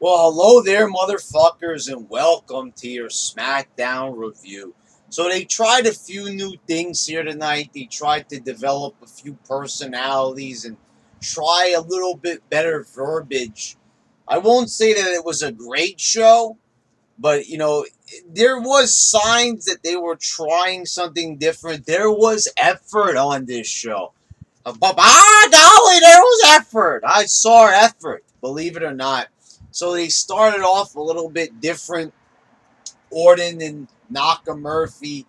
Well, hello there, motherfuckers, and welcome to your Smackdown review. So they tried a few new things here tonight. They tried to develop a few personalities and try a little bit better verbiage. I won't say that it was a great show, but there was signs that they were trying something different. There was effort on this show. But golly, there was effort. I saw effort, believe it or not. So they started off a little bit different. Orton and NAKAMURPHY,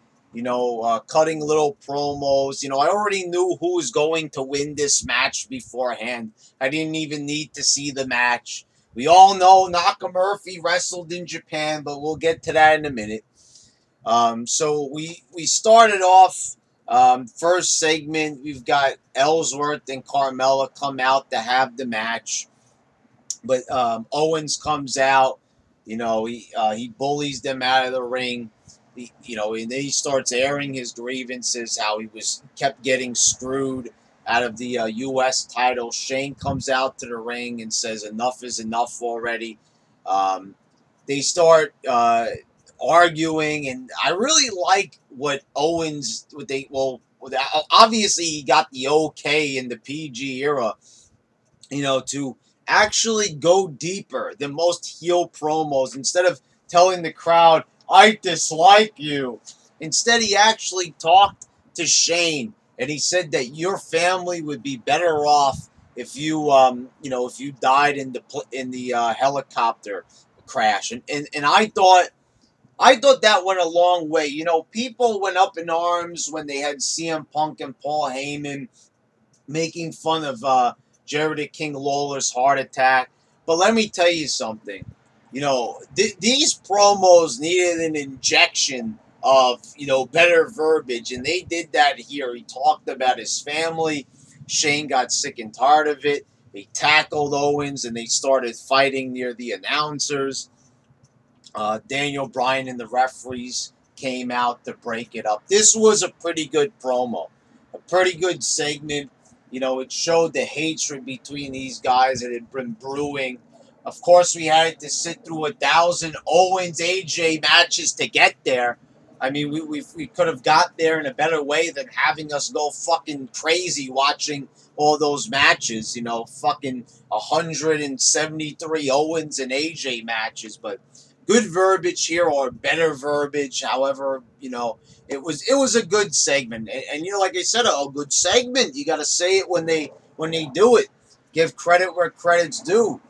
cutting little promos. I already knew who was going to win this match beforehand. I didn't even need to see the match. We all know NAKAMURPHY wrestled in Japan, but we'll get to that in a minute. So we started off first segment. We've got Ellsworth and Carmella come out to have the match, but Owens comes out. He bullies them out of the ring. And then he starts airing his grievances, how he kept getting screwed out of the U.S. title. Shane comes out to the ring and says, "Enough is enough already." They start arguing, and I really like what Owens. Obviously he got the okay in the PG era, to actually go deeper than most heel promos. Instead of telling the crowd, "I dislike you," instead he actually talked to Shane, and he said that your family would be better off if you died in the helicopter crash. And I thought that went a long way. People went up in arms when they had CM Punk and Paul Heyman making fun of Jerry the King Lawler's heart attack. But let me tell you something. These promos needed an injection of, better verbiage, and they did that here. He talked about his family. Shane got sick and tired of it. They tackled Owens, and they started fighting near the announcers. Daniel Bryan and the referees came out to break it up. This was a pretty good promo, a pretty good segment. It showed the hatred between these guys that had been brewing. Of course, we had to sit through 1,000 Owens AJ matches to get there. I mean, we could have got there in a better way than having us go fucking crazy watching all those matches. Fucking 173 Owens and AJ matches, but good verbiage here, or better verbiage. However, it was a good segment, and like I said, a good segment. You got to say it when they do it. Give credit where credit's due.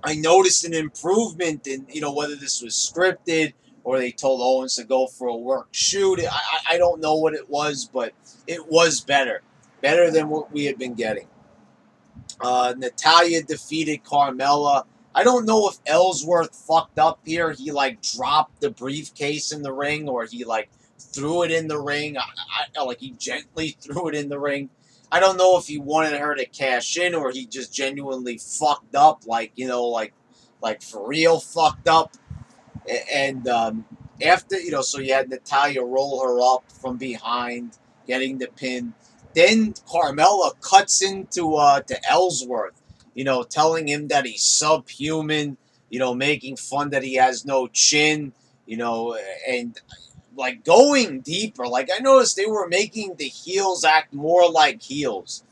I noticed an improvement in whether this was scripted or they told Owens to go for a work shoot. I don't know what it was, but it was better than what we had been getting. Natalya defeated Carmella. I don't know if Ellsworth fucked up here. He dropped the briefcase in the ring, or he threw it in the ring. He gently threw it in the ring. I don't know if he wanted her to cash in, or he just genuinely fucked up, for real fucked up. And after, so you had Natalya roll her up from behind, getting the pin. Then Carmella cuts into to Ellsworth, telling him that he's subhuman, making fun that he has no chin, and going deeper. I noticed they were making the heels act more like heels.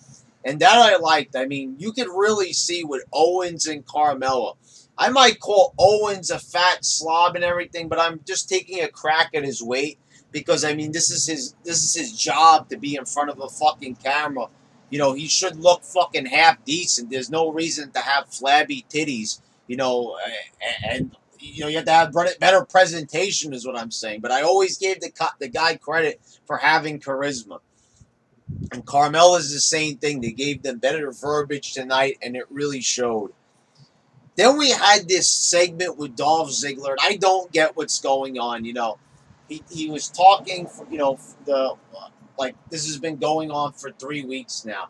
And that I liked. I mean, you could really see with Owens and Carmella. I might call Owens a fat slob and everything, but I'm just taking a crack at his weight. Because I mean, this is his job to be in front of a fucking camera. He should look fucking half decent. There's no reason to have flabby titties. And you have to have better presentation, is what I'm saying. But I always gave the guy credit for having charisma. And Carmella's the same thing. They gave them better verbiage tonight, and it really showed. Then we had this segment with Dolph Ziggler, and I don't get what's going on. He was talking, this has been going on for 3 weeks now.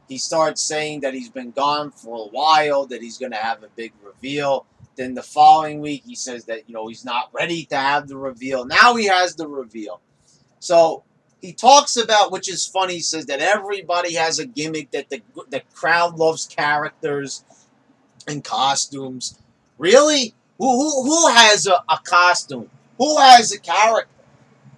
He starts saying that he's been gone for a while, that he's going to have a big reveal. Then the following week, he says that, he's not ready to have the reveal. Now he has the reveal. So he talks about, which is funny, he says that everybody has a gimmick, that the crowd loves characters and costumes. Really? Who has a costume? Who has a character?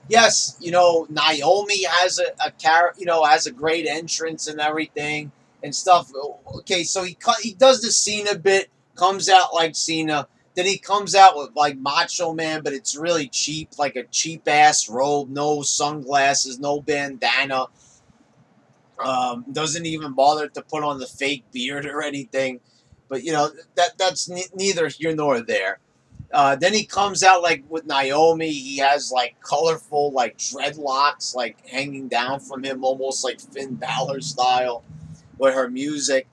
Yes, you know, Naomi has a character, you know, has a great entrance and everything and stuff. Okay, so he does the Cena bit, comes out like Cena. Then he comes out with like Macho Man, but it's really cheap, like a cheap ass robe, no sunglasses, no bandana. Doesn't even bother to put on the fake beard or anything. But you know that's neither here nor there. Then he comes out like with Naomi. He has like colorful like dreadlocks like hanging down from him, almost like Finn Balor style, with her music.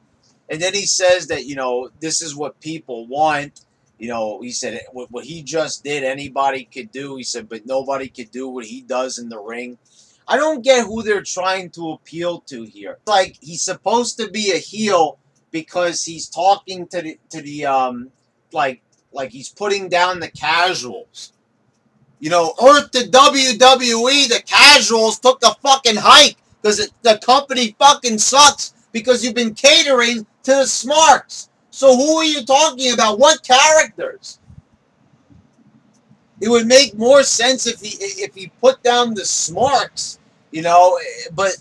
And then he says that, you know, this is what people want. You know, he said what he just did, anybody could do. He said, but nobody could do what he does in the ring. I don't get who they're trying to appeal to here. Like he's supposed to be a heel because he's talking to the like he's putting down the casuals. You know, Earth to WWE, the casuals took the fucking hike because the company fucking sucks because you've been catering to the smarts. So who are you talking about? What characters? It would make more sense if he put down the smarts, you know. But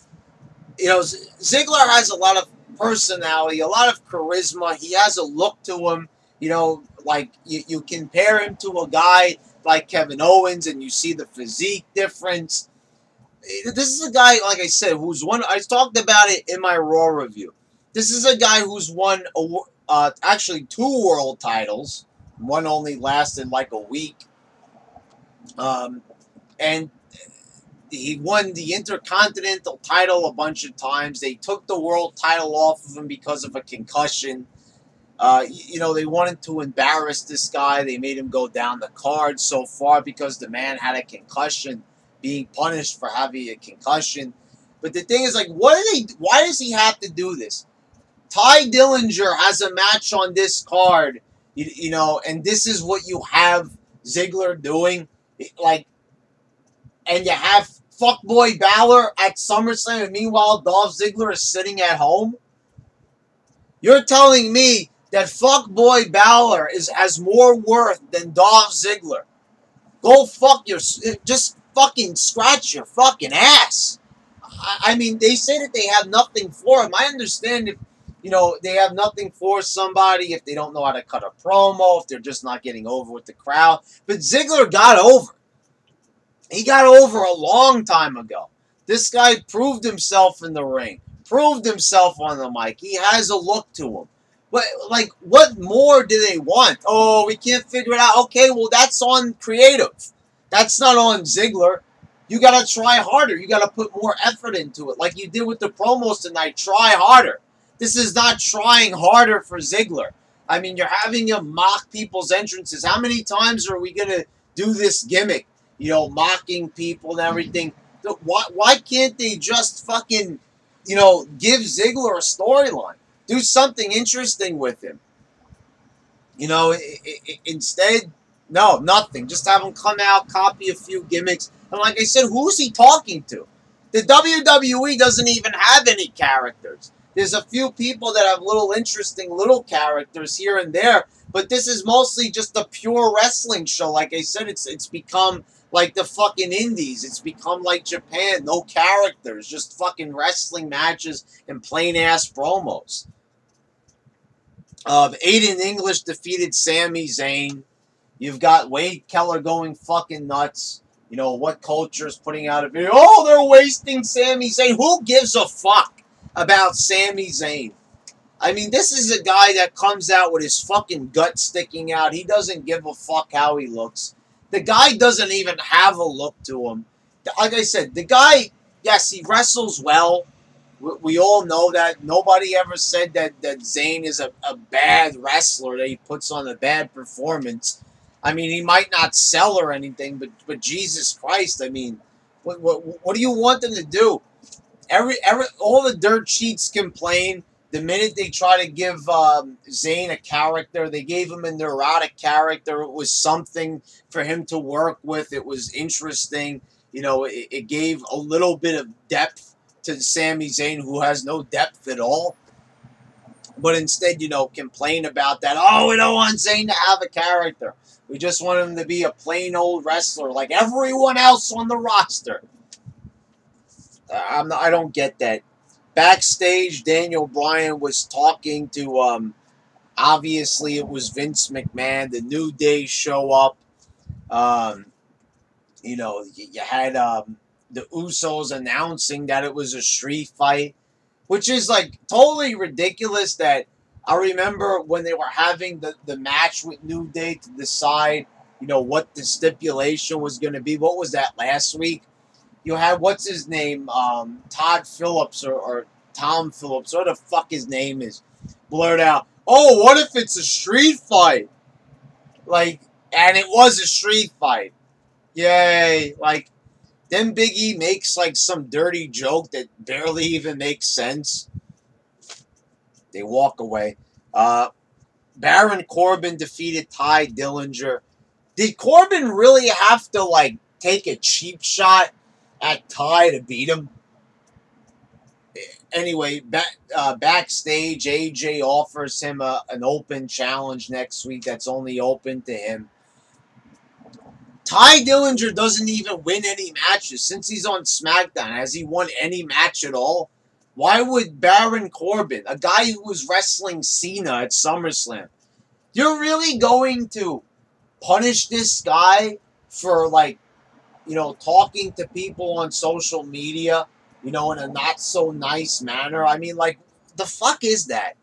you know, Ziggler has a lot of personality, a lot of charisma. He has a look to him. You know, like you compare him to a guy like Kevin Owens, and you see the physique difference. This is a guy, like I said, who's won. I talked about it in my Raw review. This is a guy who's won actually 2 world titles. One only lasted like a week. And he won the Intercontinental title a bunch of times. They took the world title off of him because of a concussion. You know, they wanted to embarrass this guy. They made him go down the card so far because the man had a concussion, being punished for having a concussion. But the thing is, like, why does he have to do this? Ty Dillinger has a match on this card, you know, and this is what you have Ziggler doing. Like, and you have fuckboy Balor at SummerSlam, and meanwhile Dolph Ziggler is sitting at home? You're telling me that fuckboy Balor has more worth than Dolph Ziggler? Go fuck just fucking scratch your fucking ass. I mean, they say that they have nothing for him. I understand if, you know, they have nothing for somebody, if they don't know how to cut a promo, if they're just not getting over with the crowd. But Ziggler got over. He got over a long time ago. This guy proved himself in the ring, proved himself on the mic. He has a look to him. But, like, what more do they want? Oh, we can't figure it out. Okay, well, that's on creative. That's not on Ziggler. You got to try harder. You got to put more effort into it. Like you did with the promos tonight. Try harder. This is not trying harder for Ziggler. I mean, you're having him mock people's entrances. How many times are we going to do this gimmick? You know, mocking people and everything. Why can't they just fucking, you know, give Ziggler a storyline? Do something interesting with him. You know, instead, no, nothing. Just have him come out, copy a few gimmicks. And like I said, who's he talking to? The WWE doesn't even have any characters. There's a few people that have little interesting little characters here and there, but this is mostly just a pure wrestling show. Like I said, it's become like the fucking indies. It's become like Japan. No characters, just fucking wrestling matches and plain-ass promos. Aiden English defeated Sami Zayn. You've got Wade Keller going fucking nuts. You know, What Culture is putting out a video. Oh, they're wasting Sami Zayn. Who gives a fuck about Sami Zayn? I mean, this is a guy that comes out with his fucking gut sticking out. He doesn't give a fuck how he looks. The guy doesn't even have a look to him. Like I said, the guy, yes, he wrestles well. We all know that. Nobody ever said that Zayn is a bad wrestler, that he puts on a bad performance. I mean, he might not sell or anything, but Jesus Christ, I mean, what do you want them to do? All the dirt sheets complain. The minute they try to give Zayn a character, they gave him a neurotic character. It was something for him to work with. It was interesting. You know, it gave a little bit of depth to Sami Zayn, who has no depth at all. But instead, complain about that. Oh, we don't want Zayn to have a character. We just want him to be a plain old wrestler like everyone else on the roster. I don't get that. Backstage, Daniel Bryan was talking to, obviously it was Vince McMahon. The New Day show up. You had the Usos announcing that it was a street fight, which is like totally ridiculous. That I remember when they were having the match with New Day to decide, what the stipulation was going to be. What was that last week? You had, what's his name, Todd Phillips or Tom Phillips, what the fuck his name is, blurt out, oh, what if it's a street fight? Like, and it was a street fight. Yay. Like, then Big E makes, like, some dirty joke that barely even makes sense. They walk away. Baron Corbin defeated Ty Dillinger. Did Corbin really have to, like, take a cheap shot at Ty to beat him? Anyway, backstage, AJ offers him an open challenge next week that's only open to him. Ty Dillinger doesn't even win any matches since he's on SmackDown. Has he won any match at all? Why would Baron Corbin, a guy who was wrestling Cena at SummerSlam, you're really going to punish this guy for, like, talking to people on social media, in a not so nice manner? I mean, like, the fuck is that?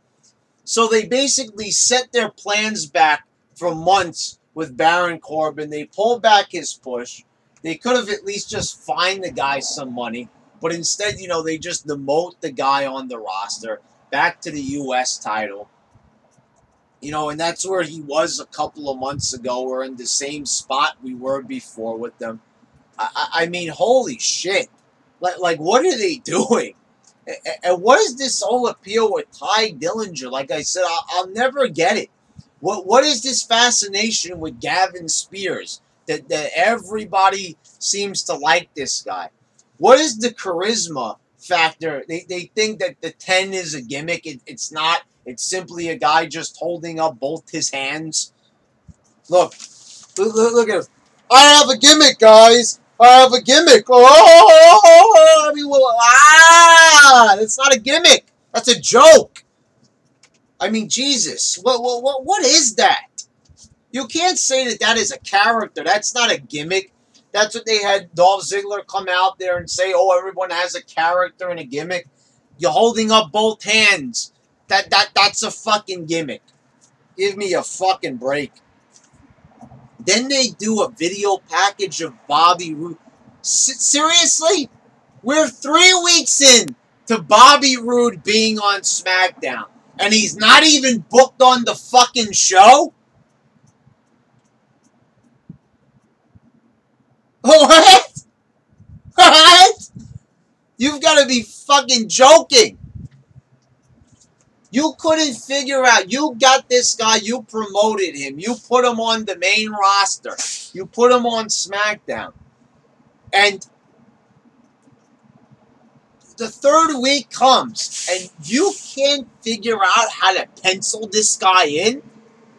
So they basically set their plans back for months with Baron Corbin. They pulled back his push. They could have at least just fined the guy some money. But instead, they just demote the guy on the roster back to the U.S. title. And that's where he was a couple of months ago. We're in the same spot we were before with them. I mean, holy shit. Like, what are they doing? And what is this whole appeal with Ty Dillinger? Like I said, I'll never get it. What is this fascination with Gavin Spears? That everybody seems to like this guy. What is the charisma factor? They think that the 10 is a gimmick. It's not. It's simply a guy just holding up both his hands. Look at him. I have a gimmick, guys. I have a gimmick. Oh, I mean, that's not a gimmick. That's a joke. I mean, Jesus. What is that? You can't say that is a character. That's not a gimmick. That's what they had Dolph Ziggler come out there and say, oh, everyone has a character and a gimmick. You're holding up both hands. That's a fucking gimmick. Give me a fucking break. Then they do a video package of Bobby Roode. Seriously? We're 3 weeks in to Bobby Roode being on SmackDown. And he's not even booked on the fucking show? What? What? You've got to be fucking joking. You couldn't figure out. You got this guy. You promoted him. You put him on the main roster. You put him on SmackDown. And the third week comes, and you can't figure out how to pencil this guy in?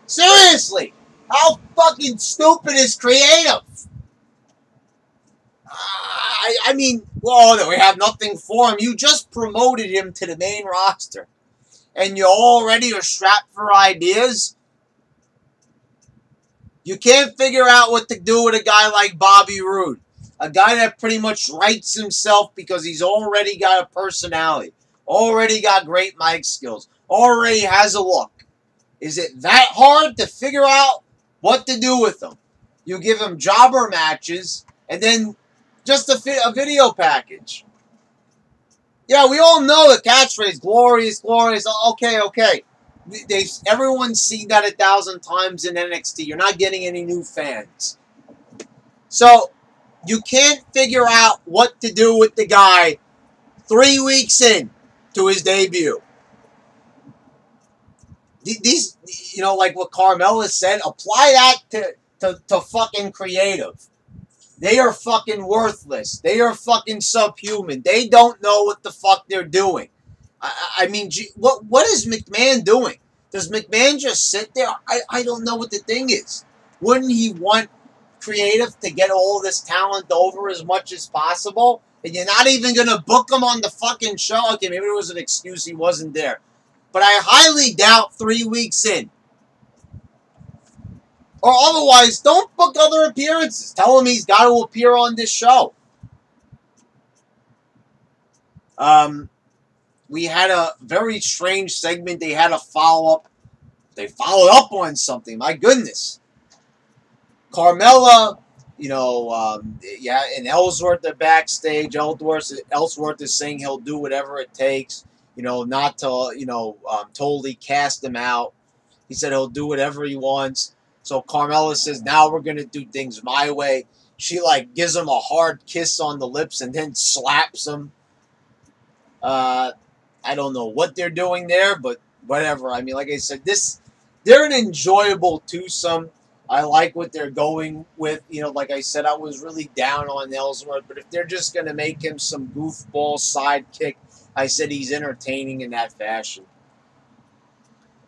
Seriously. How fucking stupid is creative? I mean, well, we have nothing for him. You just promoted him to the main roster. And you already are strapped for ideas? You can't figure out what to do with a guy like Bobby Roode. A guy that pretty much writes himself because he's already got a personality. Already got great mic skills. Already has a look. Is it that hard to figure out what to do with him? You give him jobber matches and then just a video package. Yeah, we all know the catchphrase, glorious, glorious. Okay. Everyone's seen that 1,000 times in NXT. You're not getting any new fans. So, you can't figure out what to do with the guy 3 weeks in to his debut. These, like what Carmella said, apply that to fucking creative. They are fucking worthless. They are fucking subhuman. They don't know what the fuck they're doing. I mean, what is McMahon doing? Does McMahon just sit there? I don't know what the thing is. Wouldn't he want creative to get all this talent over as much as possible? And you're not even going to book him on the fucking show? Okay, maybe it was an excuse he wasn't there. But I highly doubt 3 weeks in. Or otherwise, don't book other appearances. Tell him he's got to appear on this show. We had a very strange segment. They had a follow-up. They followed up on something. My goodness. Carmella, yeah, and Ellsworth are backstage. Ellsworth is saying he'll do whatever it takes, not to, totally cast him out. He said he'll do whatever he wants. So Carmella says, now we're going to do things my way. She, gives him a hard kiss on the lips and then slaps him. I don't know what they're doing there, but whatever. I mean, like I said, they're an enjoyable twosome. I like what they're going with. Like I said, I was really down on Ellsworth, but if they're just going to make him some goofball sidekick, I said he's entertaining in that fashion.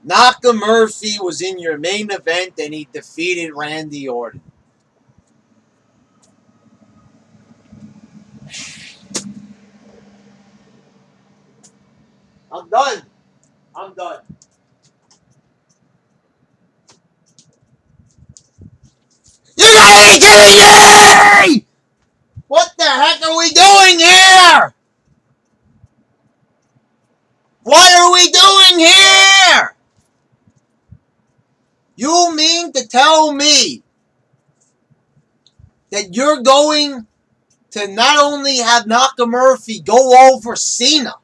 NAKAMURPHY was in your main event, and he defeated Randy Orton. I'm done. I'm done. You gotta be kidding me! What the heck are we doing here? What are we doing here? You mean to tell me that you're going to not only have NAKAMURPHY go over Cena,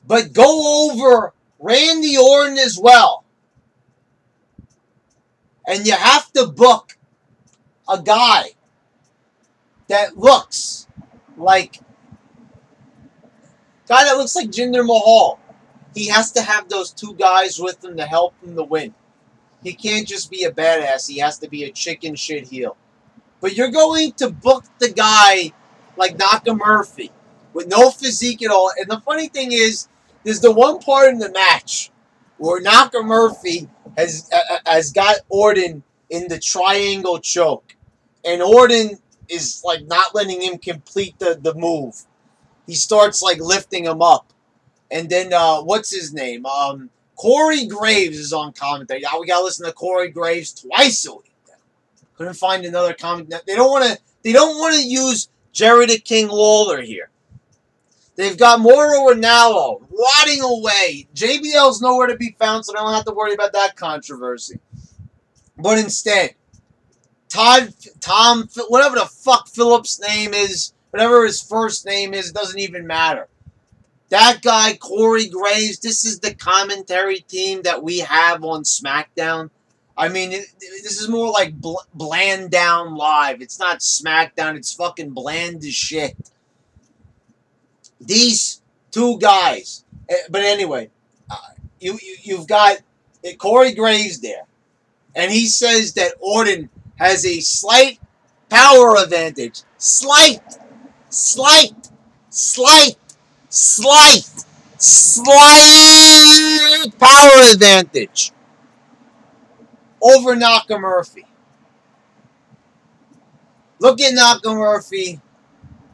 but go over Randy Orton as well? And you have to book a guy that looks like Jinder Mahal. He has to have those two guys with him to help him to win. He can't just be a badass. He has to be a chicken shit heel. But you're going to book the guy like NAKAMURPHY with no physique at all. And the funny thing is, there's the one part in the match where NAKAMURPHY has got Orton in the triangle choke. And Orton is not letting him complete the move. He starts lifting him up. And then what's his name? Corey Graves is on commentary. Yeah, we gotta listen to Corey Graves twice a week. Couldn't find another comment. They don't want to use Jerry the King Lawler here. They've got Mauro Ranallo rotting away. JBL's nowhere to be found, so they don't have to worry about that controversy. But instead, Tom, whatever the fuck Phillips' name is, whatever his first name is, doesn't even matter. That guy, Corey Graves, this is the commentary team that we have on SmackDown. I mean, this is more like Bland Down Live. It's not SmackDown. It's fucking bland as shit. These two guys. But anyway, you've got Corey Graves there. And he says that Orton has a slight power advantage. Slight power advantage over NAKAMURPHY. Look at NAKAMURPHY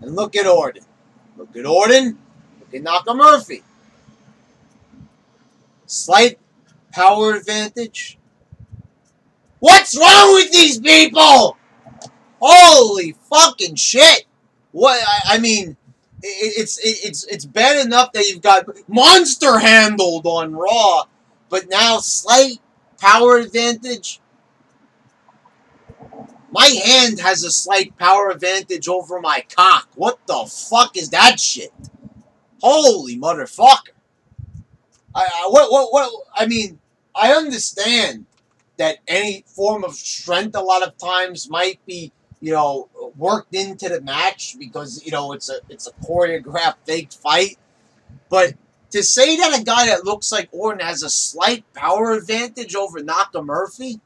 and look at Orton. Look at Orton, look at NAKAMURPHY. Slight power advantage. What's wrong with these people? Holy fucking shit. What, I mean, it's bad enough that you've got monster handled on Raw, but now slight power advantage. My hand has a slight power advantage over my cock. What the fuck is that shit? Holy motherfucker. I mean, I understand that any form of strength a lot of times might be, worked into the match because, it's a choreographed fake fight. But to say that a guy that looks like Orton has a slight power advantage over NAKAMURPHY,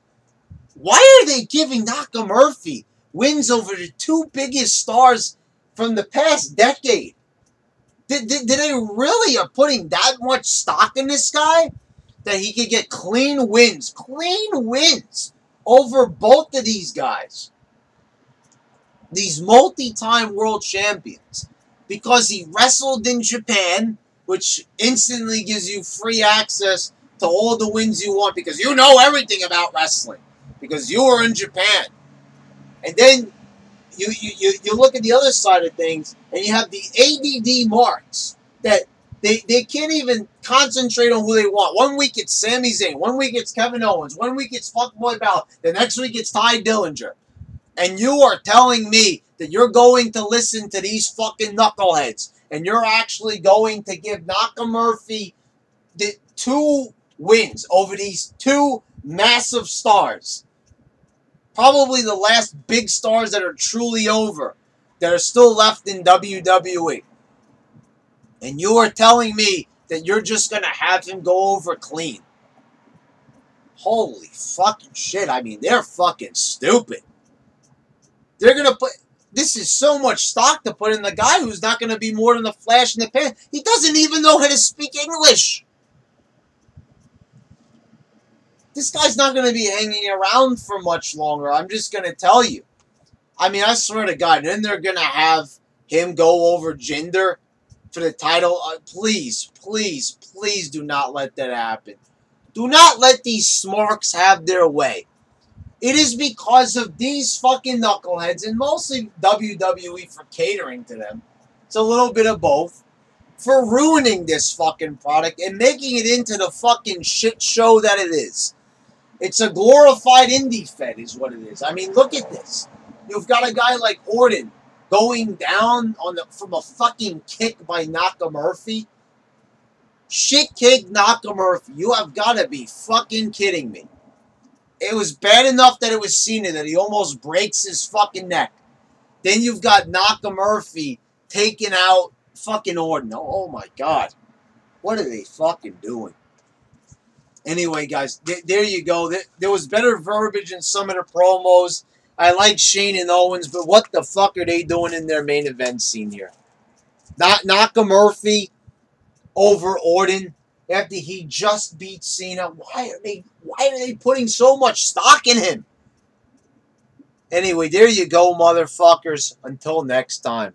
why are they giving NAKAMURPHY wins over the two biggest stars from the past decade? Did they really are putting that much stock in this guy that he could get clean wins over both of these guys, these multi-time world champions, because he wrestled in Japan, which instantly gives you free access to all the wins you want because you know everything about wrestling because you were in Japan. And then you look at the other side of things and you have the ADD marks that they can't even concentrate on who they want. One week it's Sami Zayn, one week it's Kevin Owens, one week it's Fuckboy Balor, the next week it's Ty Dillinger. And you are telling me that you're going to listen to these fucking knuckleheads and you're actually going to give NAKAMURPHY the 2 wins over these 2 massive stars. Probably the last big stars that are truly over, that are still left in WWE. And you are telling me that you're just going to have him go over clean. Holy fucking shit. I mean, they're fucking stupid. They're going to put... This is so much stock to put in the guy who's not going to be more than a flash in the pan. He doesn't even know how to speak English. This guy's not going to be hanging around for much longer. I'm just going to tell you. I mean, I swear to God. Then they're going to have him go over Jinder for the title. Please, please, please do not let that happen. Do not let these smarks have their way. It is because of these fucking knuckleheads, and mostly WWE for catering to them. It's a little bit of both. For ruining this fucking product and making it into the fucking shit show that it is. It's a glorified indie fed is what it is. I mean, look at this. You've got a guy like Orton going down from a fucking kick by NAKAMURPHY. Shit kick NAKAMURPHY. You have got to be fucking kidding me. It was bad enough that it was Cena that he almost breaks his fucking neck. Then you've got NAKAMURPHY taking out fucking Orton. Oh my God. What are they fucking doing? Anyway, guys, there you go. There was better verbiage in some of the promos. I like Shane and Owens, but what the fuck are they doing in their main event scene here? NAKAMURPHY over Orton after he just beat Cena. Why are they putting so much stock in him? Anyway, there you go, motherfuckers. Until next time.